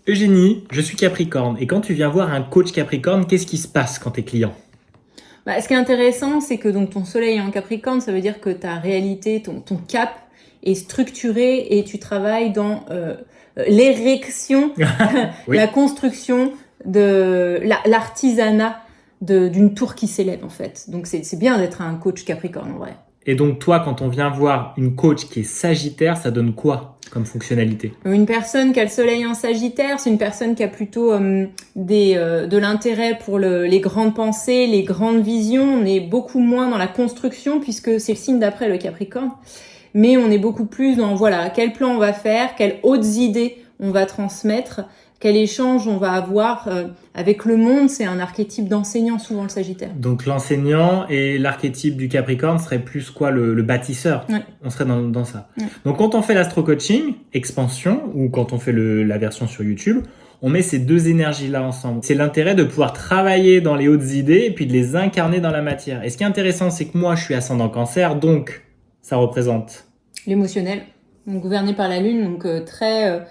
Eugénie, je suis Capricorne et quand tu viens voir un coach Capricorne, qu'est-ce qui se passe quand tu es client? Ce qui est intéressant, c'est que donc ton soleil est en Capricorne, ça veut dire que ta réalité, ton cap est structuré et tu travailles dans l'érection, Oui. la construction de l'artisanat d'une tour qui s'élève en fait. Donc c'est bien d'être un coach Capricorne en vrai. Et donc toi, quand on vient voir une coach qui est Sagittaire, ça donne quoi comme fonctionnalité? Une personne qui a le soleil en Sagittaire, c'est une personne qui a plutôt de l'intérêt pour les grandes pensées, les grandes visions. On est beaucoup moins dans la construction puisque c'est le signe d'après le Capricorne. Mais on est beaucoup plus dans, voilà, quel plan on va faire, quelles hautes idées on va transmettre, quel échange on va avoir avec le monde. C'est un archétype d'enseignant souvent le Sagittaire. Donc l'enseignant et l'archétype du Capricorne serait plus quoi, le bâtisseur. Ouais. On serait dans ça. Ouais. Donc quand on fait l'astro-coaching, expansion, ou quand on fait la version sur YouTube, on met ces deux énergies-là ensemble. C'est l'intérêt de pouvoir travailler dans les hautes idées et puis de les incarner dans la matière. Et ce qui est intéressant, c'est que moi, je suis ascendant Cancer, donc ça représente l'émotionnel, donc gouverné par la Lune, donc très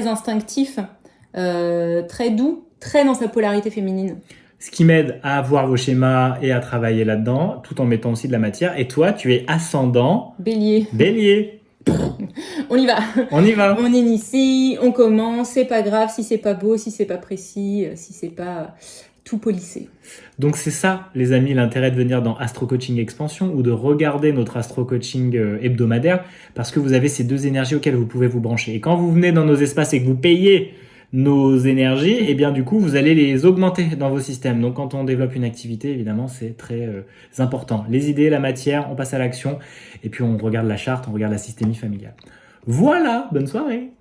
instinctif, très doux, très dans sa polarité féminine. Ce qui m'aide à avoir vos schémas et à travailler là-dedans, tout en mettant aussi de la matière. Et toi, tu es ascendant Bélier. Bélier. On y va. On y va. On initie, on commence, c'est pas grave si c'est pas beau, si c'est pas précis, si c'est pas tout polissé. Donc c'est ça, les amis, l'intérêt de venir dans Astro Coaching Expansion ou de regarder notre Astro Coaching hebdomadaire, parce que vous avez ces deux énergies auxquelles vous pouvez vous brancher. Et quand vous venez dans nos espaces et que vous payez nos énergies, et bien du coup, vous allez les augmenter dans vos systèmes. Donc quand on développe une activité, évidemment, c'est très important. Les idées, la matière, on passe à l'action, et puis on regarde la charte, on regarde la systémie familiale. Voilà, bonne soirée.